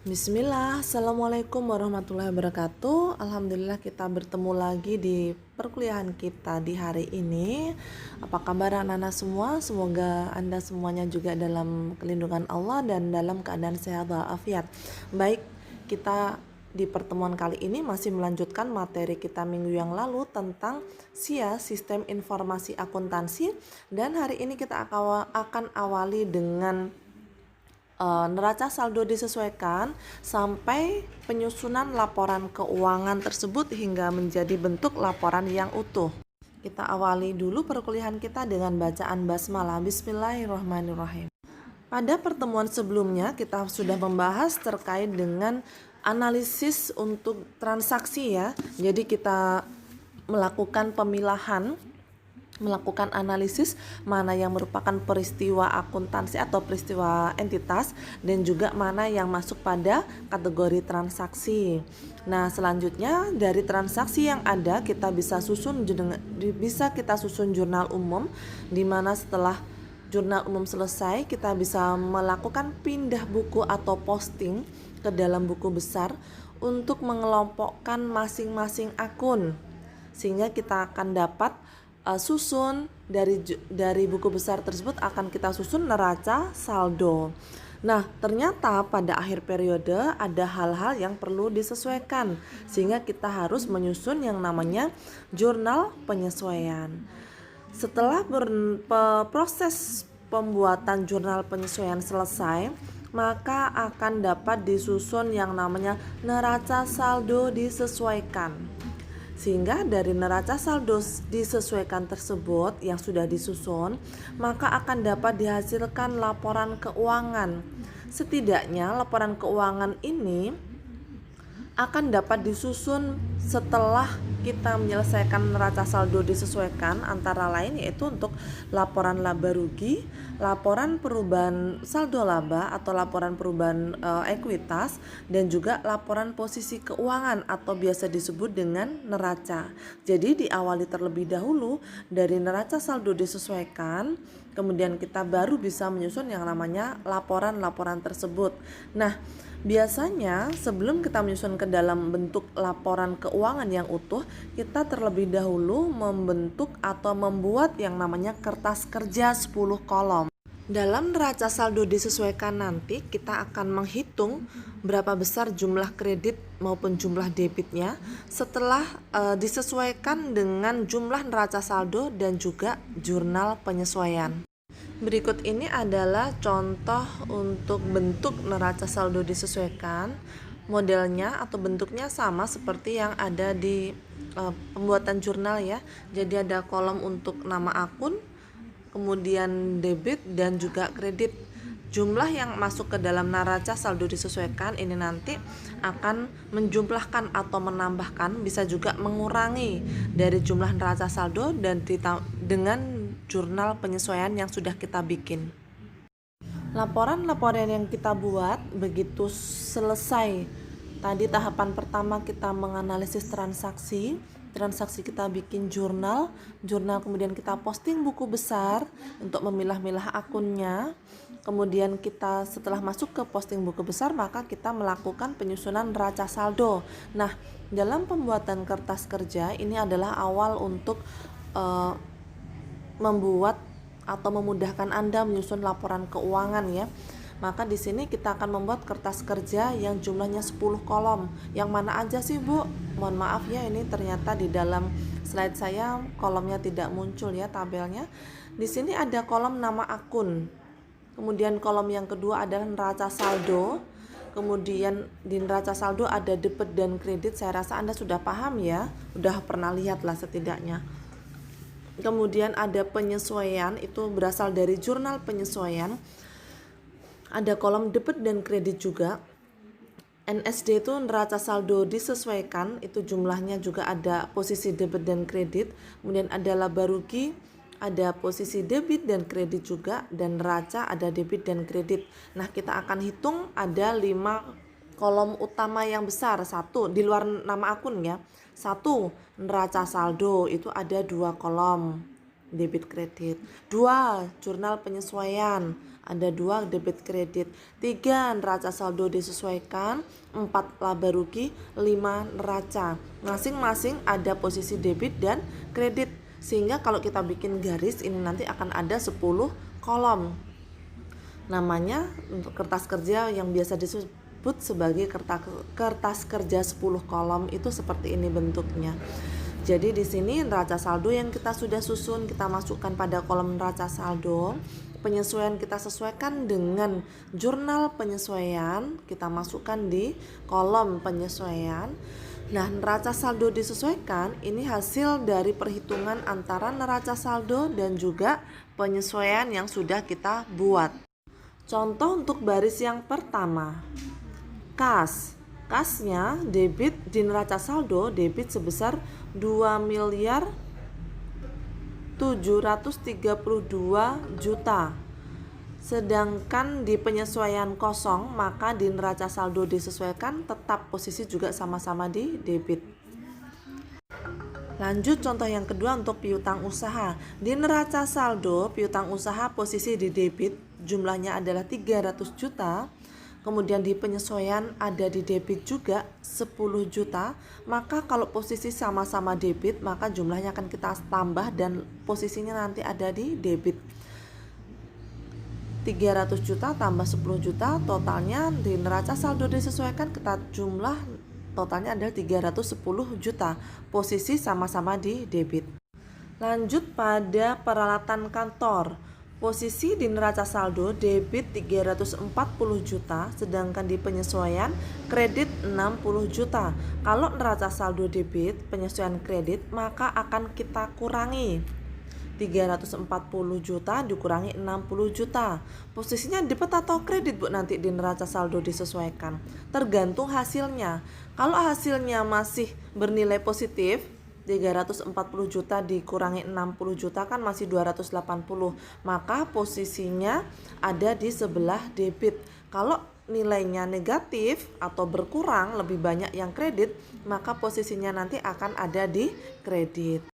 Bismillah, Assalamualaikum warahmatullahi wabarakatuh. Alhamdulillah kita bertemu lagi di perkuliahan kita di hari ini. Apa kabar anak-anak semua? Semoga Anda semuanya juga dalam kelindungan Allah dan dalam keadaan sehat walafiat. Baik, kita di pertemuan kali ini masih melanjutkan materi kita minggu yang lalu tentang SIA, Sistem Informasi Akuntansi, dan hari ini kita akan awali dengan neraca saldo disesuaikan sampai penyusunan laporan keuangan tersebut hingga menjadi bentuk laporan yang utuh. Kita awali dulu perkuliahan kita dengan bacaan basmalah. Bismillahirrahmanirrahim. Pada pertemuan sebelumnya kita sudah membahas terkait dengan analisis untuk transaksi ya. Jadi kita melakukan melakukan analisis mana yang merupakan peristiwa akuntansi atau peristiwa entitas dan juga mana yang masuk pada kategori transaksi. Nah, selanjutnya dari transaksi yang ada kita bisa kita susun jurnal umum, di mana setelah jurnal umum selesai kita bisa melakukan pindah buku atau posting ke dalam buku besar untuk mengelompokkan masing-masing akun, sehingga kita akan dapat susun dari buku besar tersebut akan kita susun neraca saldo. Nah, ternyata pada akhir periode ada hal-hal yang perlu disesuaikan sehingga kita harus menyusun yang namanya jurnal penyesuaian. Setelah proses pembuatan jurnal penyesuaian selesai, maka akan dapat disusun yang namanya neraca saldo disesuaikan. Sehingga dari neraca saldo disesuaikan tersebut yang sudah disusun, maka akan dapat dihasilkan laporan keuangan. Setidaknya laporan keuangan ini akan dapat disusun setelah kita menyelesaikan neraca saldo disesuaikan, antara lain yaitu untuk laporan laba rugi, laporan perubahan saldo laba atau laporan perubahan ekuitas, dan juga laporan posisi keuangan atau biasa disebut dengan neraca. Jadi diawali terlebih dahulu dari neraca saldo disesuaikan, kemudian kita baru bisa menyusun yang namanya laporan-laporan tersebut. Nah, biasanya sebelum kita menyusun ke dalam bentuk laporan keuangan yang utuh, kita terlebih dahulu membentuk atau membuat yang namanya kertas kerja 10 kolom. Dalam neraca saldo disesuaikan nanti kita akan menghitung berapa besar jumlah kredit maupun jumlah debitnya setelah disesuaikan dengan jumlah neraca saldo dan juga jurnal penyesuaian. Berikut ini adalah contoh untuk bentuk neraca saldo disesuaikan. Modelnya atau bentuknya sama seperti yang ada di pembuatan jurnal ya. Jadi ada kolom untuk nama akun, kemudian debit dan juga kredit. Jumlah yang masuk ke dalam neraca saldo disesuaikan ini nanti akan menjumlahkan atau menambahkan, bisa juga mengurangi dari jumlah neraca saldo dan dengan jurnal penyesuaian yang sudah kita bikin. Laporan-laporan yang kita buat begitu selesai. Tadi tahapan pertama kita menganalisis transaksi kita bikin jurnal kemudian kita posting buku besar untuk memilah-milah akunnya. Kemudian kita setelah masuk ke posting buku besar, maka kita melakukan penyusunan neraca saldo. Nah, dalam pembuatan kertas kerja ini adalah awal untuk membuat atau memudahkan Anda menyusun laporan keuangan ya. Maka di sini kita akan membuat kertas kerja yang jumlahnya 10 kolom. Yang mana aja sih, Bu? Mohon maaf ya, ini ternyata di dalam slide saya kolomnya tidak muncul ya tabelnya. Di sini ada kolom nama akun. Kemudian kolom yang kedua adalah neraca saldo. Kemudian di neraca saldo ada debit dan kredit. Saya rasa Anda sudah paham ya, udah pernah lihat lah setidaknya. Kemudian ada penyesuaian, itu berasal dari jurnal penyesuaian. Ada kolom debit dan kredit juga. NSD itu neraca saldo disesuaikan, itu jumlahnya juga ada posisi debit dan kredit. Kemudian ada laba rugi, ada posisi debit dan kredit juga, dan neraca ada debit dan kredit. Nah, kita akan hitung ada 5 kolom utama yang besar. Satu, di luar nama akun ya. Satu, neraca saldo itu ada 2 kolom debit kredit. 2, jurnal penyesuaian ada 2 debit kredit, 3 neraca saldo disesuaikan, 4 laba rugi, 5 neraca. Masing-masing ada posisi debit dan kredit, sehingga kalau kita bikin garis ini nanti akan ada 10 kolom. Namanya untuk kertas kerja yang biasa disebut sebagai kertas kerja 10 kolom itu seperti ini bentuknya. Jadi di sini neraca saldo yang kita sudah susun kita masukkan pada kolom neraca saldo. Penyesuaian kita sesuaikan dengan jurnal penyesuaian, kita masukkan di kolom penyesuaian. Nah, neraca saldo disesuaikan ini hasil dari perhitungan antara neraca saldo dan juga penyesuaian yang sudah kita buat. Contoh untuk baris yang pertama, kas. Kasnya debit di neraca saldo debit sebesar 2.732 juta. Sedangkan di penyesuaian kosong maka di neraca saldo disesuaikan tetap posisi juga sama-sama di debit. Lanjut contoh yang kedua untuk piutang usaha. Di neraca saldo piutang usaha posisi di debit jumlahnya adalah 300 juta. Kemudian di penyesuaian ada di debit juga 10 juta. Maka kalau posisi sama-sama debit maka jumlahnya akan kita tambah dan posisinya nanti ada di debit. 300 juta tambah 10 juta totalnya di neraca saldo disesuaikan kita jumlah totalnya adalah 310 juta. Posisi sama-sama di debit. Lanjut pada peralatan kantor. Posisi di neraca saldo debit 340 juta, sedangkan di penyesuaian kredit 60 juta. Kalau neraca saldo debit, penyesuaian kredit, maka akan kita kurangi 340 juta dikurangi 60 juta. Posisinya debit atau kredit Bu nanti di neraca saldo disesuaikan? Tergantung hasilnya. Kalau hasilnya masih bernilai positif, 340 juta dikurangi 60 juta kan masih 280, maka posisinya ada di sebelah debit. Kalau nilainya negatif atau berkurang lebih banyak yang kredit, maka posisinya nanti akan ada di kredit.